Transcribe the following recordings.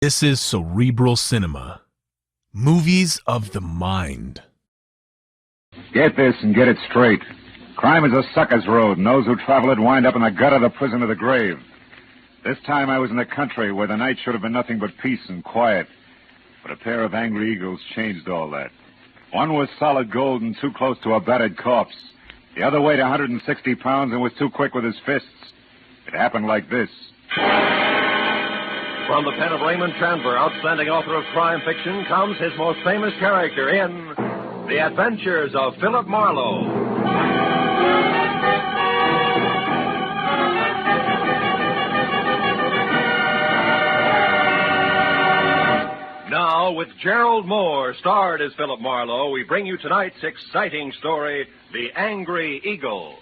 This is cerebral cinema. Movies of the mind. Get this and get it straight. Crime is a sucker's road, and those who travel it wind up in the gut of the prison of the grave. This time I was in the country where the night should have been nothing but peace and quiet. But a pair of angry eagles changed all that. One was solid gold and too close to a battered corpse. The other weighed 160 pounds and was too quick with his fists. It happened like this. From the pen of Raymond Chandler, outstanding author of crime fiction, comes his most famous character in The Adventures of Philip Marlowe. Now, with Gerald Moore, starred as Philip Marlowe, we bring you tonight's exciting story, The Angry Eagle.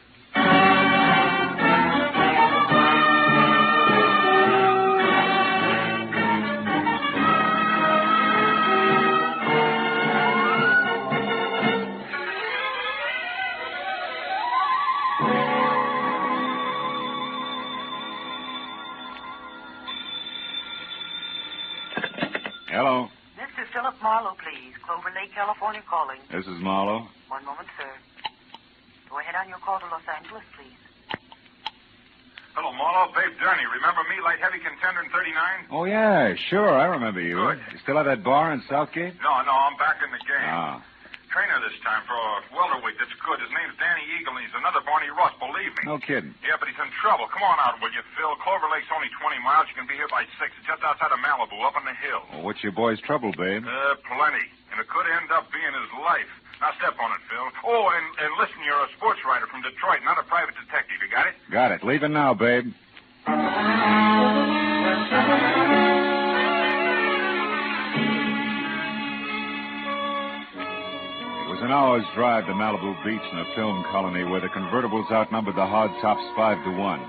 Hello. Mr. Philip Marlowe, please. Clover Lake, California calling. This is Marlowe. One moment, sir. Go ahead on your call to Los Angeles, please. Hello, Marlowe. Babe Durney. Remember me, light heavy contender in 39? Oh, yeah, sure. I remember you. Good. You still have that bar in Southgate? No, I'm back in the game. Ah. Trainer this time for a welterweight that's good. His name's Danny Eagle, and he's another Barney Ross, believe me. No kidding. Yeah, but he's in trouble. Come on out, will you, Phil? Clover Lake's only 20 miles. You can be here by 6. It's just outside of Malibu, up on the hill. Well, what's your boy's trouble, babe? Plenty. And it could end up being his life. Now, step on it, Phil. Oh, and listen, you're a sports writer from Detroit, not a private detective. You got it? Got it. Leaving now, babe. It was an hour's drive to Malibu Beach in a film colony where the convertibles outnumbered the hardtops 5-1.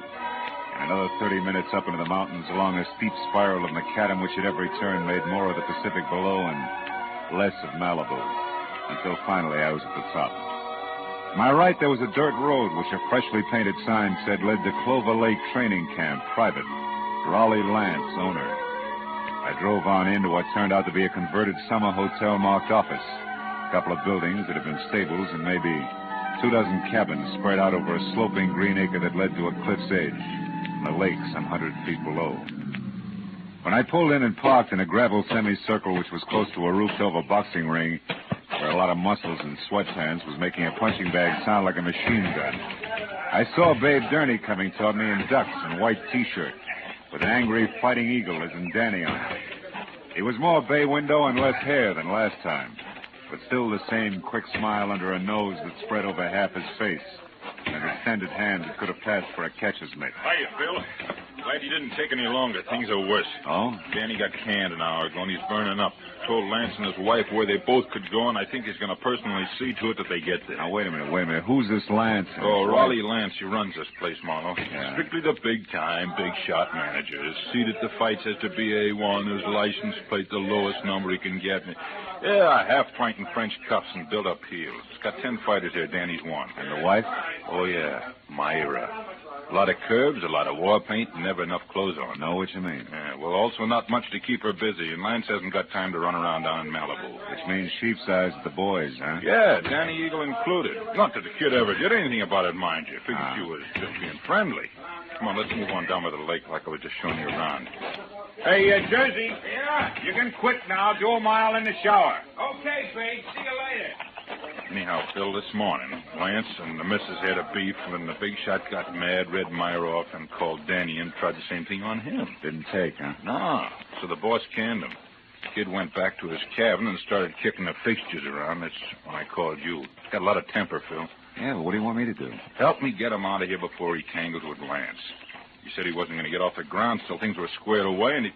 And another 30 minutes up into the mountains along a steep spiral of macadam which at every turn made more of the Pacific below and less of Malibu. Until finally I was at the top. To my right, there was a dirt road which a freshly painted sign said led to Clover Lake Training Camp, private. Raleigh Lance, owner. I drove on into what turned out to be a converted summer hotel marked office. A couple of buildings that had been stables and maybe 24 cabins spread out over a sloping green acre that led to a cliff's edge and a lake some 100 feet below. When I pulled in and parked in a gravel semicircle which was close to a roofed-over boxing ring where a lot of muscles and sweatpants was making a punching bag sound like a machine gun, I saw Babe Durney coming toward me in ducks and white T-shirt with an angry fighting eagle as in Danny on it. He was more bay window and less hair than last time, but still the same quick smile under a nose that spread over half his face and an extended hand that could have passed for a catcher's mitt. Hiya, Phil. Glad you didn't take any longer. Things are worse. Oh? Danny got canned an hour ago, and he's burning up. Told Lance and his wife where they both could go, and I think he's going to personally see to it that they get there. Now, wait a minute. Who's this Lance? Oh, Raleigh Lance, he runs this place, Marlowe. Yeah. Strictly the big-time, big-shot manager. His seat at the fights has to be A1. His license plate the lowest number he can get. Yeah, half-pint in French cuffs and built-up heels. He's got 10 fighters here. Danny's one. And the wife? Oh, yeah, Myra. A lot of curves, a lot of war paint, and never enough clothes on. Know what you mean. Yeah, well, also not much to keep her busy, and Lance hasn't got time to run around down in Malibu. Which means sheep's eyes at the boys, huh? Yeah, Danny Eagle included. Not that the kid ever did anything about it, mind you. Figured she was just being friendly. Come on, let's move on down by the lake like I was just showing you around. Hey, Jersey. Yeah? You can quit now. Do a mile in the shower. Okay, Spade. See you later. Anyhow, Phil, this morning, Lance and the missus had a beef, and the big shot got mad, read Myra off, and called Danny and tried the same thing on him. Didn't take, huh? No. So the boss canned him. Kid went back to his cabin and started kicking the fixtures around. That's when I called you. He's got a lot of temper, Phil. Yeah, but what do you want me to do? Help me get him out of here before he tangles with Lance. He said he wasn't going to get off the ground till things were squared away, and he...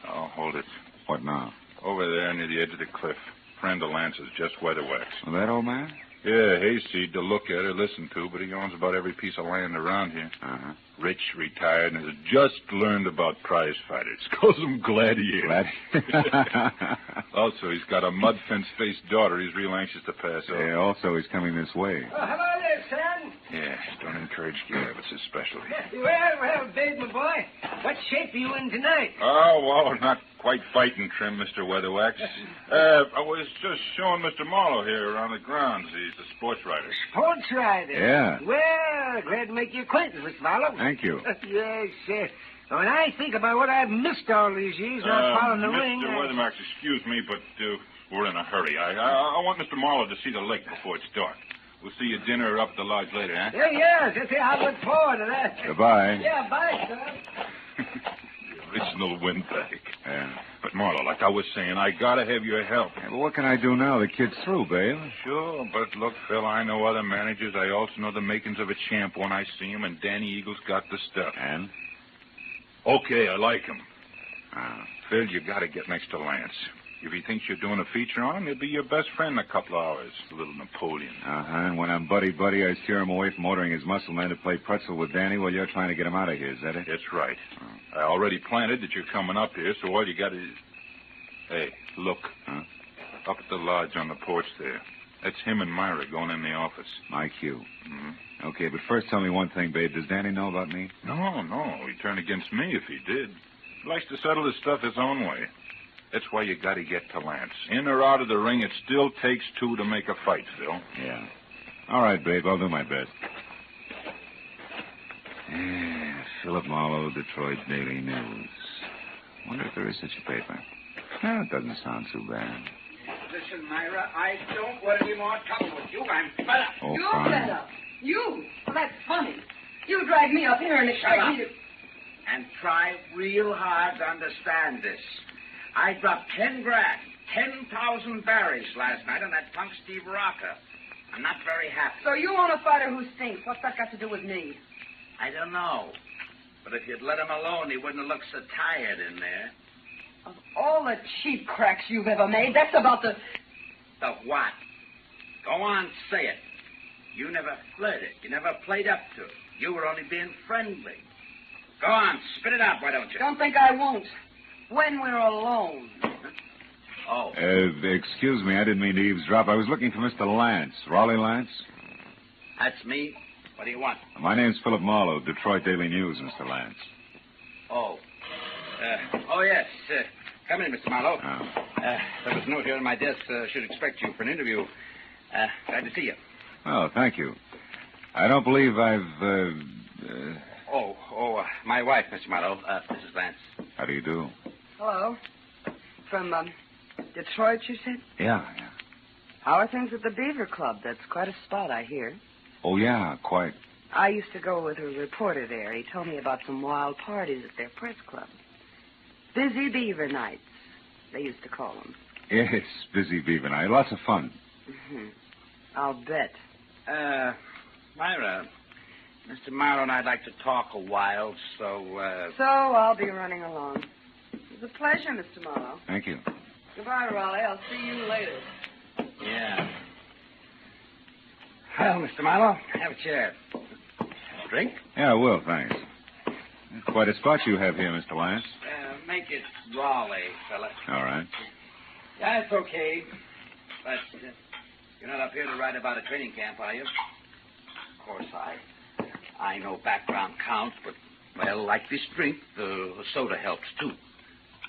Oh, hold it. What now? Over there near the edge of the cliff. Friend of Lance's, just weatherwax. Well, that old man? Yeah, hayseed to look at or listen to, but he owns about every piece of land around here. Uh-huh. Rich, retired, and has just learned about prize fighters. Calls them gladiators. Also, he's got a mud fence-faced daughter he's real anxious to pass off. Yeah, also he's coming this way. Hello there, son. Yeah, don't encourage Gab. It's his specialty. Well, babe, my boy, what shape are you in tonight? Oh, well, not Quite fighting trim, Mr. Weatherwax. I was just showing Mr. Marlowe here around the grounds. He's a sports writer. Sports writer? Yeah. Well, glad to make your acquaintance, Mr. Marlowe. Thank you. Yes, sir. When I think about what I've missed all these years not following the ring... Mr. Weatherwax, excuse me, but we're in a hurry. I want Mr. Marlowe to see the lake before it's dark. We'll see you at dinner or up at the lodge later, huh? Yes. I look forward to that. Goodbye. Yeah, bye, sir. Original windbag. Yeah. But, Marlowe, like I was saying, I gotta have your help. Yeah, but what can I do now? The kid's through, babe. Sure, but look, Phil, I know other managers. I also know the makings of a champ when I see him, and Danny Eagle's got the stuff. And? Okay, I like him. Ah. Phil, you gotta get next to Lance. If he thinks you're doing a feature on him, he'll be your best friend in a couple of hours. A little Napoleon. Uh-huh. And when I'm buddy-buddy, I steer him away from ordering his muscle man to play pretzel with Danny while you're trying to get him out of here. Is that it? That's right. I already planted that you're coming up here, so all you got is... Hey, look. Huh? Up at the lodge on the porch there. That's him and Myra going in the office. My cue. Mm-hmm. Okay, but first tell me one thing, babe. Does Danny know about me? No. He'd turn against me if he did. He likes to settle his stuff his own way. That's why you got to get to Lance. In or out of the ring, it still takes two to make a fight, Phil. Yeah. All right, babe. I'll do my best. Yeah, Philip Marlowe, Detroit Daily News. Wonder if there is such a paper. No, it doesn't sound too bad. Listen, Myra, I don't want to be more trouble with you. I'm fed up. Oh, You're fine. fed up. You? Well, that's funny. You dragged me up here and expect me to... And try real hard to understand this. I dropped 10 grand, 10,000 berries last night on that punk Steve Rocker. I'm not very happy. So you want a fighter who stinks. What's that got to do with me? I don't know. But if you'd let him alone, he wouldn't have looked so tired in there. Of all the cheap cracks you've ever made, that's about the... The what? Go on, say it. You never flirted. You never played up to it. You were only being friendly. Go on, spit it out, why don't you? Don't think I won't. When we're alone. Oh. Excuse me, I didn't mean to eavesdrop. I was looking for Mr. Lance. Raleigh Lance? That's me. What do you want? My name's Philip Marlowe, Detroit Daily News, Mr. Lance. Oh. Yes. Come in, Mr. Marlowe. Oh. There was a note here on my desk. Should expect you for an interview. Glad to see you. Oh, thank you. I don't believe I've, my wife, Mr. Marlowe, Mrs. Lance. How do you do? Hello. From, Detroit, you said? Yeah. How are things at the Beaver Club? That's quite a spot, I hear. Oh, yeah, quite. I used to go with a reporter there. He told me about some wild parties at their press club. Busy Beaver Nights, they used to call them. Yes, busy Beaver Night. Lots of fun. Mm-hmm. I'll bet. Myra, Mr. Marlowe and I'd like to talk a while, so... So I'll be running along. It was a pleasure, Mr. Marlowe. Thank you. Goodbye, Raleigh. I'll see you later. Yeah. Well, Mr. Marlowe, have a chair. Drink? Yeah, I will, thanks. Quite a spot you have here, Mr. Lance. Make it Raleigh, fella. All right. Yeah, it's okay. But you're not up here to write about a training camp, are you? Of course, I know background counts, but, well, like this drink, the soda helps, too.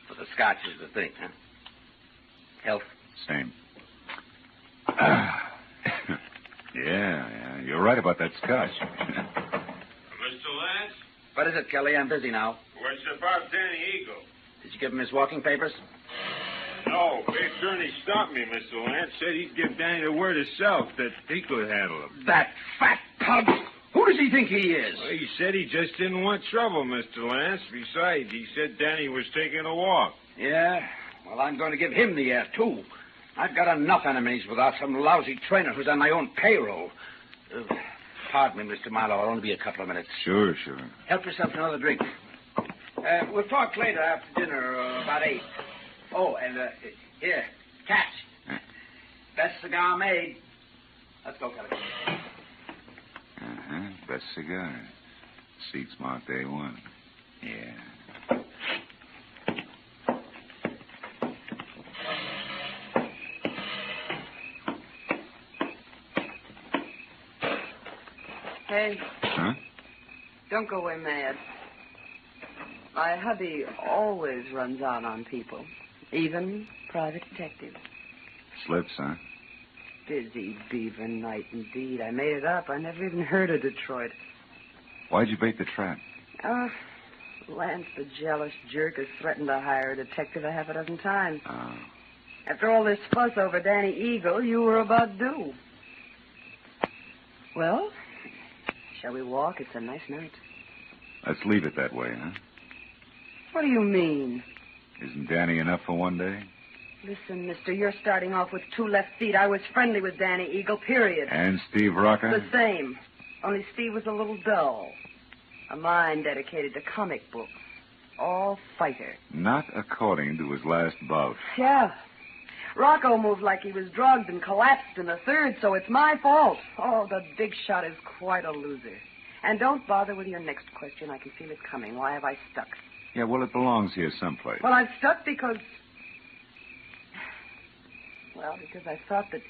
But the scotch is the thing, huh? Health? Same. Yeah, you're right about that scotch. Mr. Lance? What is it, Kelly? I'm busy now. Well, it's about Danny Eagle. Did you give him his walking papers? No, big attorney stopped me, Mr. Lance. Said he'd give Danny the word himself that he could handle him. That fat pug! Who does he think he is? Well, he said he just didn't want trouble, Mr. Lance. Besides, he said Danny was taking a walk. Yeah? Well, I'm going to give him the air, too. I've got enough enemies without some lousy trainer who's on my own payroll. Pardon me, Mr. Marlowe. I'll only be a couple of minutes. Sure. Help yourself to another drink. We'll talk later after dinner, about 8. Oh, and, here, catch. Best cigar made. Let's go, Kelly. Uh-huh. Best cigar. Seats marked A1. Yeah. Hey, Huh? don't go away mad. My hubby always runs out on people, even private detectives. Slips, huh? Busy beaver night, indeed. I made it up. I never even heard of Detroit. Why'd you bait the trap? Lance, the jealous jerk, has threatened to hire a detective a half a dozen times. Oh. After all this fuss over Danny Eagle, you were about due. Well, shall we walk? It's a nice night. Let's leave it that way, huh? What do you mean? Isn't Danny enough for one day? Listen, mister, you're starting off with 2 left feet. I was friendly with Danny Eagle, period. And Steve Rocker? The same. Only Steve was a little dull. A mind dedicated to comic books. All fighter. Not according to his last bout. Yeah. Rocco moved like he was drugged and collapsed in the third, so it's my fault. Oh, the big shot is quite a loser. And don't bother with your next question. I can feel it coming. Why have I stuck? Yeah, well, it belongs here someplace. Well, I've stuck because I thought that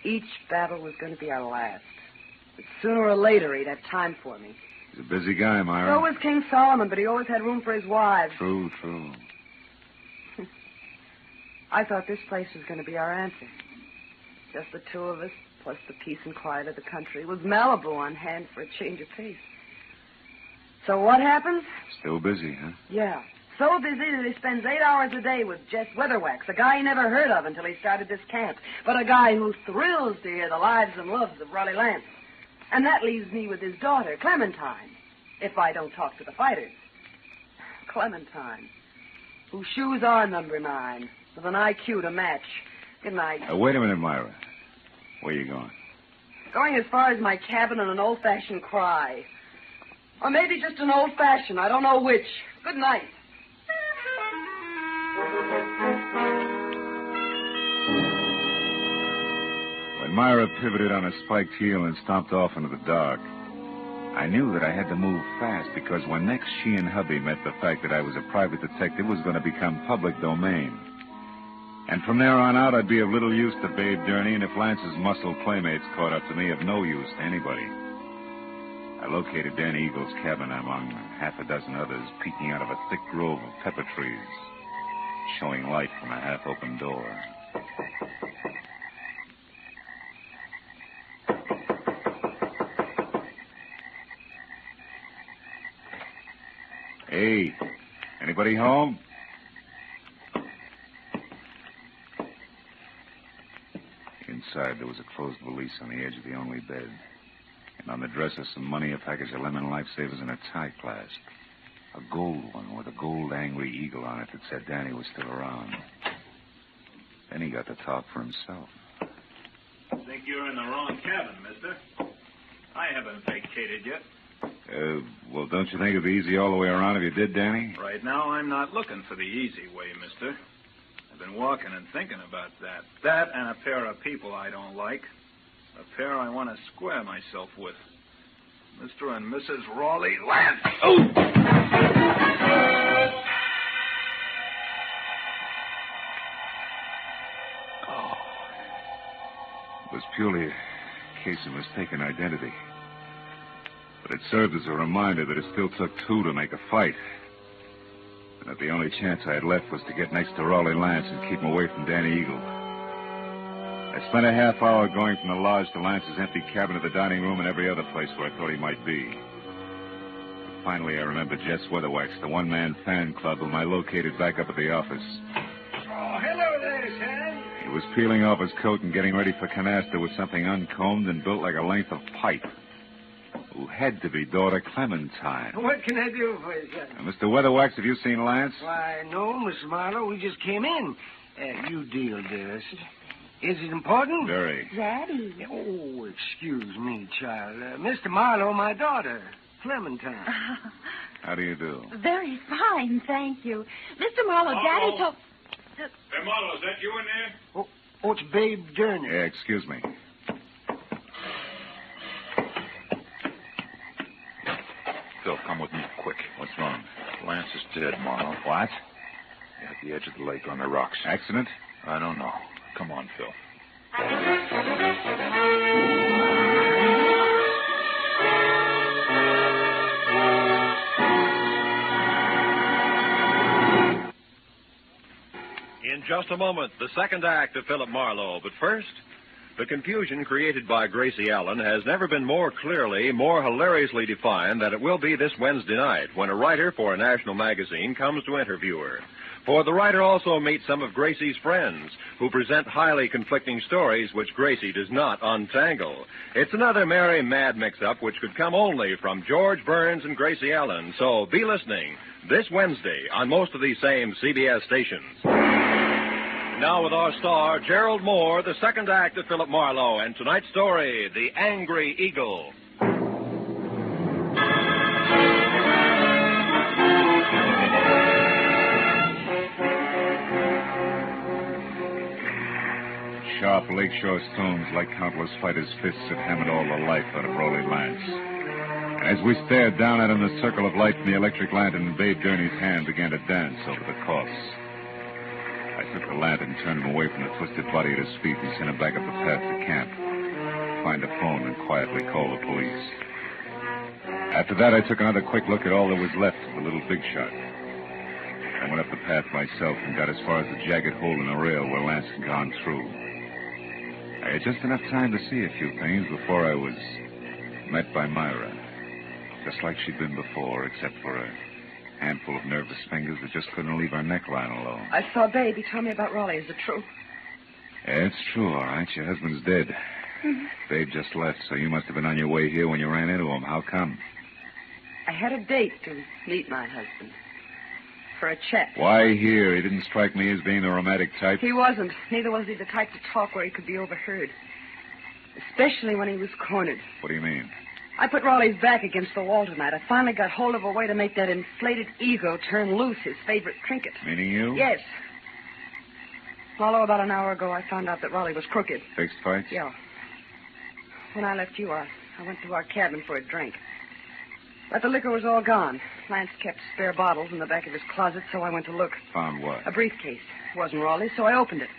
each battle was going to be our last. But sooner or later, he'd have time for me. He's a busy guy, Myra. So was King Solomon, but he always had room for his wives. True. I thought this place was going to be our answer. Just the 2 of us, plus the peace and quiet of the country, with Malibu on hand for a change of pace. So what happens? Still busy, huh? Yeah. So busy that he spends 8 hours a day with Jess Weatherwax, a guy he never heard of until he started this camp, but a guy who thrills to hear the lives and loves of Raleigh Lance. And that leaves me with his daughter, Clementine, if I don't talk to the fighters. Clementine, whose shoes are number 9, with an IQ to match. Good night. Wait a minute, Myra. Where you going? Going as far as my cabin and an old-fashioned cry. Or maybe just an old-fashioned, I don't know which. Good night. When Myra pivoted on a spiked heel and stomped off into the dark, I knew that I had to move fast because when next she and hubby met, the fact that I was a private detective was going to become public domain. And from there on out, I'd be of little use to Babe Durney, and if Lance's muscle playmates caught up to me, of no use to anybody. I located Danny Eagle's cabin among half a dozen others, peeking out of a thick grove of pepper trees, showing light from a half-open door. Hey, anybody home? Inside, there was a closed valise on the edge of the only bed. And on the dresser, some money, a package of lemon lifesavers, and a tie clasp. A gold one with a gold angry eagle on it that said Danny was still around. Then he got to talk for himself. I think you're in the wrong cabin, mister. I haven't vacated yet. Well, don't you think it'd be easy all the way around if you did, Danny? Right now, I'm not looking for the easy way, mister. I've been walking and thinking about that. That and a pair of people I don't like. A pair I want to square myself with. Mr. and Mrs. Raleigh Lance. Oh! It was purely a case of mistaken identity. But it served as a reminder that it still took 2 to make a fight. And that the only chance I had left was to get next to Raleigh Lance and keep him away from Danny Eagle. I spent a half hour going from the lodge to Lance's empty cabin to the dining room and every other place where I thought he might be. But finally, I remembered Jess Weatherwax, the one-man fan club whom I located back up at the office. Oh, hello there, son. He was peeling off his coat and getting ready for canasta with something uncombed and built like a length of pipe. Who had to be daughter Clementine. What can I do for you, son? Mr. Weatherwax, have you seen Lance? Why, no, Miss Marlowe. We just came in. You deal, dearest. Is it important? Very. Daddy. Oh, excuse me, child. Mr. Marlowe, my daughter, Clementine. How do you do? Very fine, thank you. Mr. Marlowe, Daddy told... Hey, Marlowe, is that you in there? Oh, it's Babe Durney. Yeah, excuse me. Phil, come with me, quick. What's wrong? Lance is dead, Marlowe. What? At the edge of the lake on the rocks. Accident? I don't know. Come on, Phil. In just a moment, the second act of Philip Marlowe. But first, the confusion created by Gracie Allen has never been more clearly, more hilariously defined than it will be this Wednesday night when a writer for a national magazine comes to interview her. For the writer also meets some of Gracie's friends who present highly conflicting stories which Gracie does not untangle. It's another merry, mad mix-up which could come only from George Burns and Gracie Allen. So be listening this Wednesday on most of these same CBS stations. Now with our star, Gerald Moore, the second act of Philip Marlowe, and tonight's story, The Angry Eagle. Sharp lakeshore stones like countless fighters' fists had hammered all the life out of Rolly Lance. And as we stared down at him, the circle of light from the electric lantern in Babe Gurney's hand began to dance over the corpse. I took the lantern, turned him away from the twisted body at his feet, and sent him back up the path to camp. Find a phone and quietly call the police. After that, I took another quick look at all that was left of the little big shot. I went up the path myself and got as far as the jagged hole in the rail where Lance had gone through. I had just enough time to see a few things before I was met by Myra. Just like she'd been before, except for a handful of nervous fingers that just couldn't leave her neckline alone. I saw Babe. He told me about Raleigh. Is it true? Yeah, it's true, all right. Your husband's dead. Babe just left, so you must have been on your way here when you ran into him. How come? I had a date to meet my husband. For a chat. Why here? He didn't strike me as being the romantic type. He wasn't. Neither was he the type to talk where he could be overheard. Especially when he was cornered. What do you mean? I put Raleigh's back against the wall tonight. I finally got hold of a way to make that inflated ego turn loose, his favorite trinket. Meaning you? Yes. Although about an hour ago I found out that Raleigh was crooked. Fixed fights? Yeah. When I left you, I went to our cabin for a drink. But the liquor was all gone. Lance kept spare bottles in the back of his closet, so I went to look. Found what? A briefcase. It wasn't Raleigh's, so I opened it.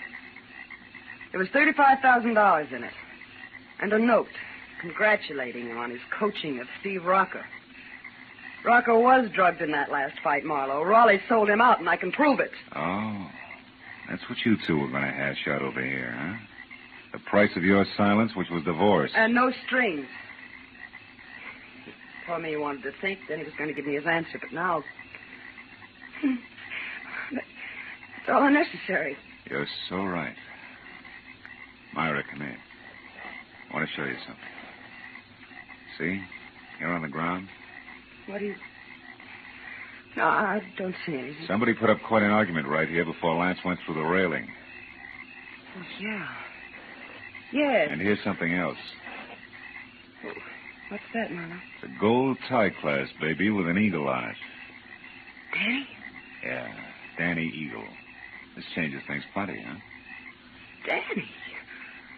There was $35,000 in it. And a note congratulating him on his coaching of Steve Rocca. Rocca was drugged in that last fight, Marlowe. Raleigh sold him out, and I can prove it. Oh. That's what you two were going to hash out over here, huh? The price of your silence, which was divorce. And no strings. He told me he wanted to think, then he was going to give me his answer, but now... It's all unnecessary. You're so right. Myra, come here. I want to show you something. See? Here on the ground. What do you... No, I don't see anything. Somebody put up quite an argument right here before Lance went through the railing. Oh, yeah. Yes. And here's something else. What's that, Mama? It's a gold tie clasp, baby, with an eagle on it. Danny? Yeah, Danny Eagle. This changes things plenty, huh? Danny?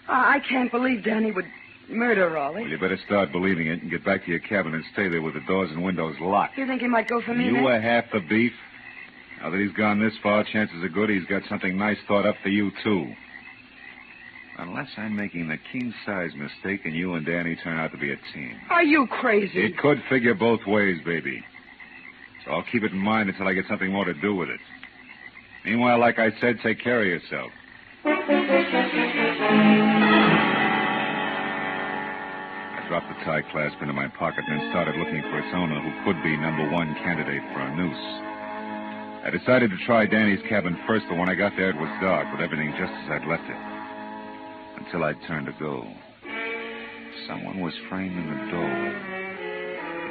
I can't believe Danny would murder Raleigh. Well, you better start believing it and get back to your cabin and stay there with the doors and windows locked. You think he might go for me, You then? were half the beef. Now that he's gone this far, chances are good he's got something nice thought up for you, too. Unless I'm making the king-size mistake and you and Danny turn out to be a team. Are you crazy? It could figure both ways, baby. So I'll keep it in mind until I get something more to do with it. Meanwhile, like I said, take care of yourself. I dropped the tie clasp into my pocket and then started looking for its owner, who could be number one candidate for a noose. I decided to try Danny's cabin first, but when I got there, it was dark, with everything just as I'd left it. Until I'd turned to go. Someone was framing the door.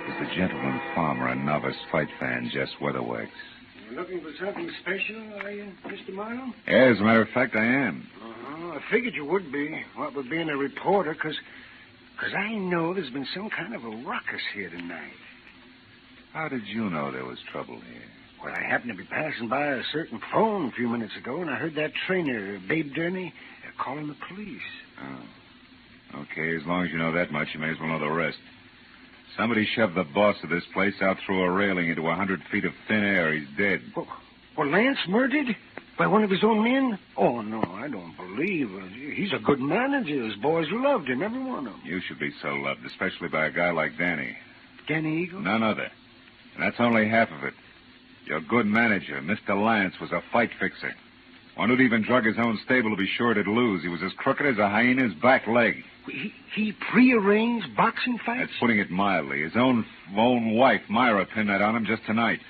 It was the gentleman farmer and novice fight fan, Jess Weatherwax. You're looking for something special, are you, Mr. Marlowe? Yeah, as a matter of fact, I am. I figured you would be, what with being a reporter, because I know there's been some kind of a ruckus here tonight. How did you know there was trouble here? Well, I happened to be passing by a certain phone a few minutes ago, and I heard that trainer, Babe Gurney, calling the police. Oh. Okay, as long as you know that much, you may as well know the rest. Somebody shoved the boss of this place out through a railing into 100 feet of thin air. He's dead. Well, Lance murdered? By one of his own men? Oh, no, I don't believe it. He's a good manager. His boys loved him, every one of them. You should be so loved, especially by a guy like Danny. Danny Eagle? None other. And that's only half of it. Your good manager, Mr. Lance, was a fight fixer. One who'd even drug his own stable to be sure it'd lose. He was as crooked as a hyena's back leg. He prearranged boxing fights? That's putting it mildly. His own wife, Myra, pinned that on him just tonight.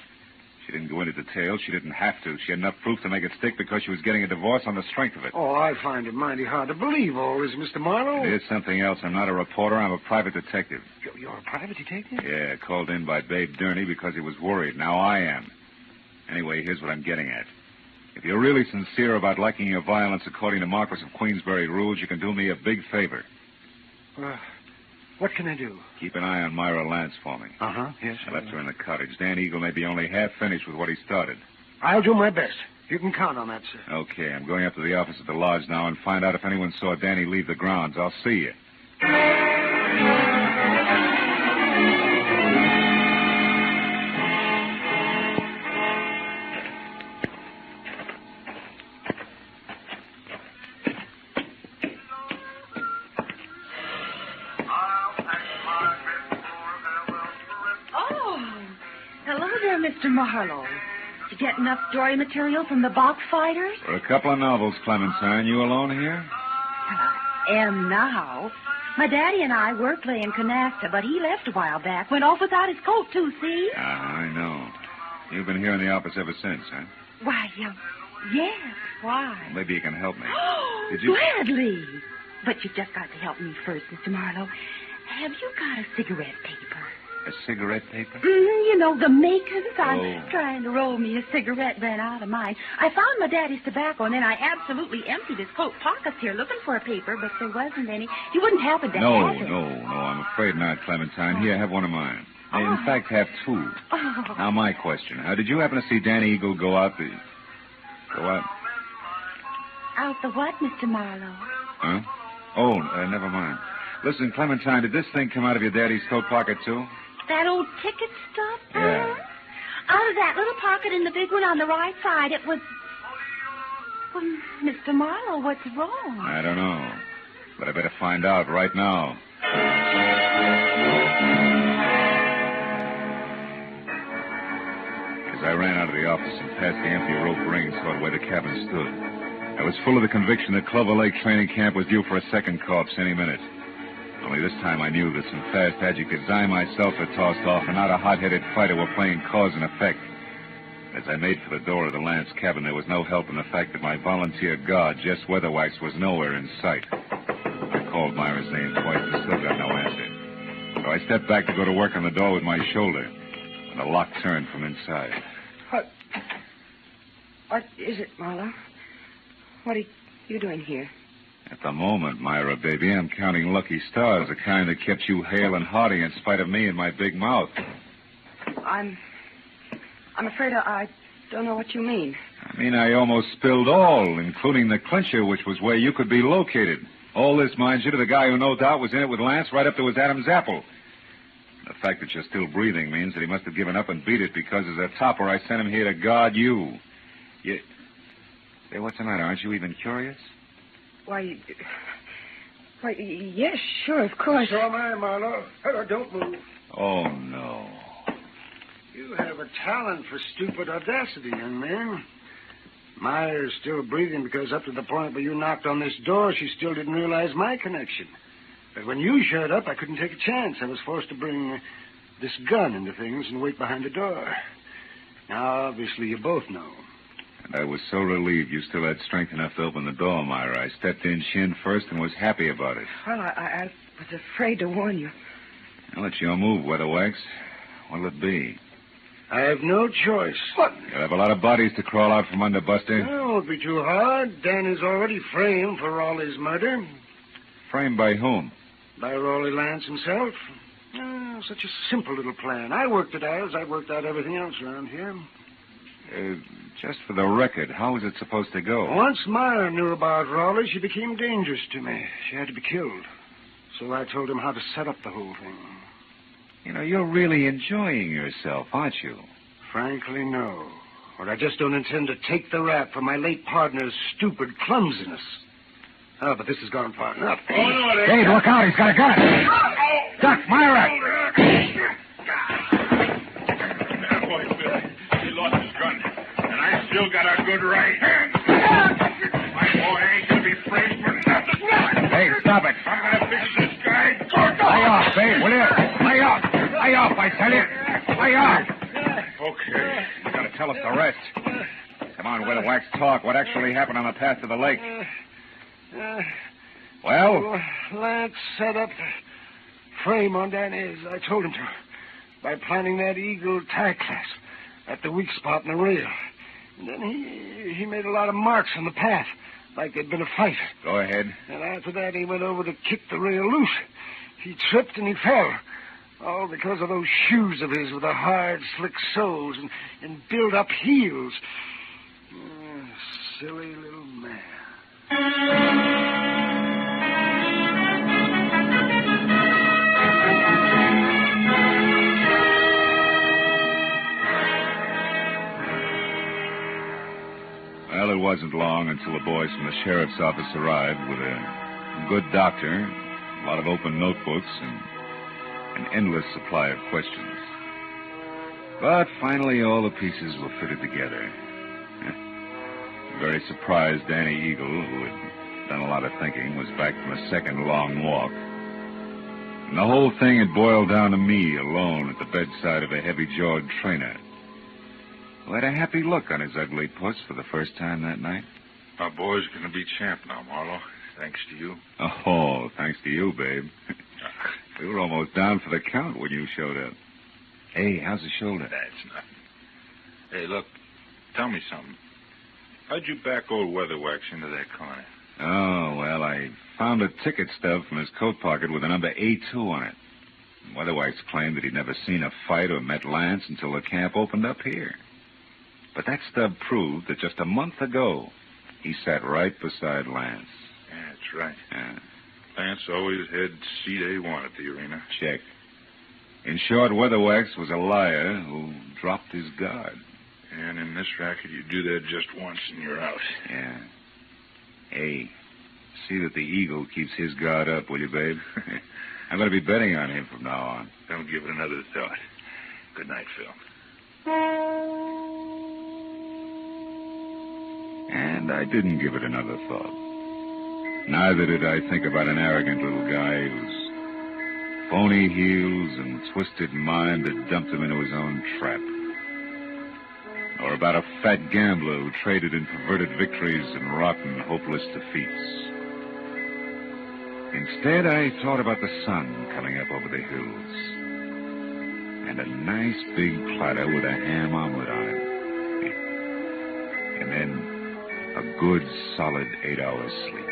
She didn't go into detail. She didn't have to. She had enough proof to make it stick because she was getting a divorce on the strength of it. Oh, I find it mighty hard to believe all this, Mr. Marlowe. It is something else. I'm not a reporter. I'm a private detective. You're a private detective? Yeah, called in by Babe Durney because he was worried. Now I am. Anyway, here's what I'm getting at. If you're really sincere about liking your violence according to Marquis of Queensberry rules, you can do me a big favor. What can I do? Keep an eye on Myra Lance for me. Uh-huh, yes. I left her in the cottage. Dan Eagle may be only half finished with what he started. I'll do my best. You can count on that, sir. Okay, I'm going up to the office at the lodge now and find out if anyone saw Danny leave the grounds. I'll see you. Mr. Marlowe, did you get enough story material from the box fighters? For a couple of novels, Clementine. You alone here? I am now. My daddy and I were playing canasta, but he left a while back. Went off without his coat, too, see? I know. You've been here in the office ever since, huh? Why, yes. Why? Well, maybe you can help me. Did you... Gladly. But you've just got to help me first, Mr. Marlowe. Have you got a cigarette paper? A cigarette paper? You know, the makers. I'm trying to roll me a cigarette, ran out of mine. I found my daddy's tobacco, and then I absolutely emptied his coat pockets here looking for a paper, but there wasn't any. You wouldn't happen to have it. No, I'm afraid not, Clementine. Here, have one of mine. In fact, have two. Now, my question. Did you happen to see Danny Eagle go out the... Go out? Out the what, Mr. Marlowe? Huh? Never mind. Listen, Clementine, did this thing come out of your daddy's coat pocket, too? That old ticket stuff? Yeah. Out of that little pocket in the big one on the right side, it was... Well, Mr. Marlowe, what's wrong? I don't know. But I better find out right now. As I ran out of the office and past the empty rope ring toward where the cabin stood, I was full of the conviction that Clover Lake training camp was due for a second corpse any minute. Only this time I knew that some fast adjectives I myself had tossed off and not a hot-headed fighter were playing cause and effect. As I made for the door of the Lance cabin, there was no help in the fact that my volunteer guard, Jess Weatherwax, was nowhere in sight. I called Myra's name twice and still got no answer. So I stepped back to go to work on the door with my shoulder, when the lock turned from inside. What is it, Marlowe? What are you doing here? At the moment, Myra, baby, I'm counting lucky stars, the kind that kept you hale and hearty in spite of me and my big mouth. I'm afraid I don't know what you mean. I mean, I almost spilled all, including the clincher, which was where you could be located. All this, mind you, to the guy who no doubt was in it with Lance right up to his Adam's apple. The fact that you're still breathing means that he must have given up and beat it because as a topper, I sent him here to guard you. Say, what's the matter? Aren't you even curious? Why, yes, sure, of course. So am I, Marlowe. Hello, don't move. Oh, no. You have a talent for stupid audacity, young man. Myra's still breathing because up to the point where you knocked on this door, she still didn't realize my connection. But when you showed up, I couldn't take a chance. I was forced to bring this gun into things and wait behind the door. Now, obviously, you both know. And I was so relieved you still had strength enough to open the door, Myra. I stepped in shin first and was happy about it. Well, I was afraid to warn you. Well, it's your move, Weatherwax. What'll it be? I have no choice. What? You'll have a lot of bodies to crawl out from under, Buster. No, it won't be too hard. Dan is already framed for Raleigh's murder. Framed by whom? By Raleigh Lance himself. Such a simple little plan. I worked it out as I worked out everything else around here. Just for the record, how was it supposed to go? Once Myra knew about Raleigh, she became dangerous to me. She had to be killed. So I told him how to set up the whole thing. You know, you're really enjoying yourself, aren't you? Frankly, no. Or I just don't intend to take the rap for my late partner's stupid clumsiness. Oh, but this has gone far enough. Oh, no, Dave, look out. He's got a gun. Duck, Myra. That boy, Billy. He lost his gun. And I still got a good right hand. stop it. I'm going to fix this guy. Lay off, babe, will you? Lay off. Lay off, I tell you. Lay off. Okay. You got to tell us the rest. Come on, Weatherwax, talk. What actually happened on the path to the lake? Well? Lance set up the frame on Danny as I told him to by planting that eagle tag class at the weak spot in the rail. And then he made a lot of marks on the path, like there'd been a fight. Go ahead. And after that, he went over to kick the rail loose. He tripped and he fell. All because of those shoes of his with the hard, slick soles and built-up heels. Silly little man. Well, it wasn't long until the boys from the sheriff's office arrived with a good doctor, a lot of open notebooks, and an endless supply of questions. But finally, all the pieces were fitted together. Very surprised Danny Eagle, who had done a lot of thinking, was back from a second long walk. And the whole thing had boiled down to me alone at the bedside of a heavy-jawed trainer, who had a happy look on his ugly puss for the first time that night. Our boy's going to be champ now, Marlowe. Thanks to you. Oh, thanks to you, babe. We were almost down for the count when you showed up. Hey, how's the shoulder? That's nothing. Hey, look, tell me something. How'd you back old Weatherwax into that corner? Oh, well, I found a ticket stub from his coat pocket with the number A2 on it. Weatherwax claimed that he'd never seen a fight or met Lance until the camp opened up here. But that stub proved that just a month ago, he sat right beside Lance. Yeah, that's right. Yeah. Lance always had seat A1 at the arena. Check. In short, Weatherwax was a liar who dropped his guard. And in this racket, you do that just once and you're out. Yeah. Hey, see that the Eagle keeps his guard up, will you, babe? I'm going to be betting on him from now on. Don't give it another thought. Good night, Phil. And I didn't give it another thought. Neither did I think about an arrogant little guy whose phony heels and twisted mind had dumped him into his own trap. Or about a fat gambler who traded in perverted victories and rotten, hopeless defeats. Instead, I thought about the sun coming up over the hills. And a nice big platter with a ham omelet on it. And then a good, solid 8 hours sleep.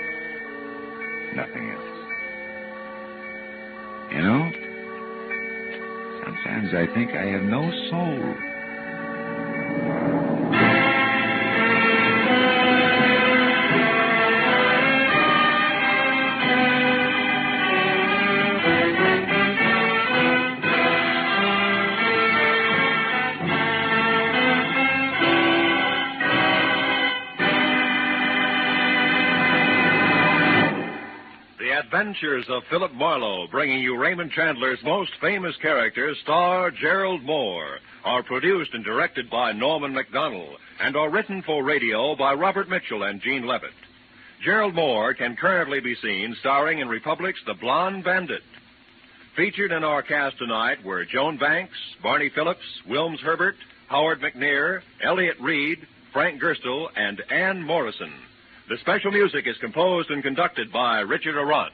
Nothing else. You know, sometimes I think I have no soul. Adventures of Philip Marlowe, bringing you Raymond Chandler's most famous characters, star Gerald Moore, are produced and directed by Norman MacDonald and are written for radio by Robert Mitchell and Gene Levitt. Gerald Moore can currently be seen starring in Republic's The Blonde Bandit. Featured in our cast tonight were Joan Banks, Barney Phillips, Wilms Herbert, Howard McNear, Elliott Reed, Frank Gerstle, and Ann Morrison. The special music is composed and conducted by Richard Arant.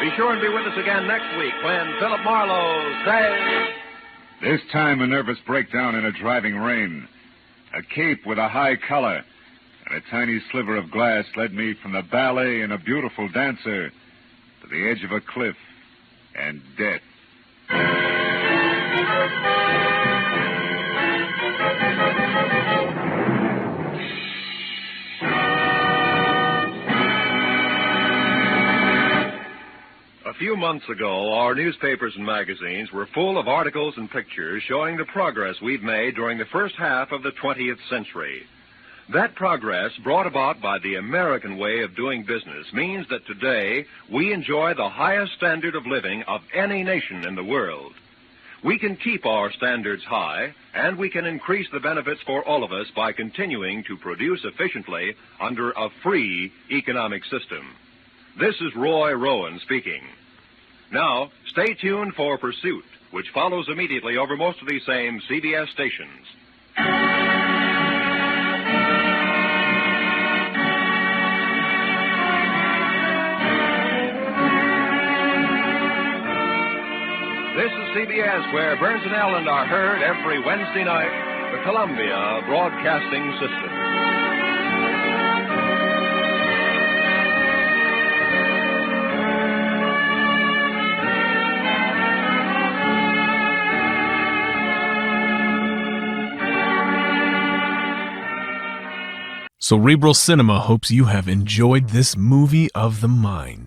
Be sure and be with us again next week when Philip Marlowe says... This time a nervous breakdown in a driving rain. A cape with a high collar and a tiny sliver of glass led me from the ballet and a beautiful dancer to the edge of a cliff and death. A few months ago, our newspapers and magazines were full of articles and pictures showing the progress we've made during the first half of the 20th century. That progress, brought about by the American way of doing business, means that today we enjoy the highest standard of living of any nation in the world. we can keep our standards high, and we can increase the benefits for all of us by continuing to produce efficiently under a free economic system. This is Roy Rowan speaking. Now, stay tuned for Pursuit, which follows immediately over most of these same CBS stations. This is CBS, where Burns and Allen are heard every Wednesday night, the Columbia Broadcasting System. Cerebral Cinema hopes you have enjoyed this movie of the mind.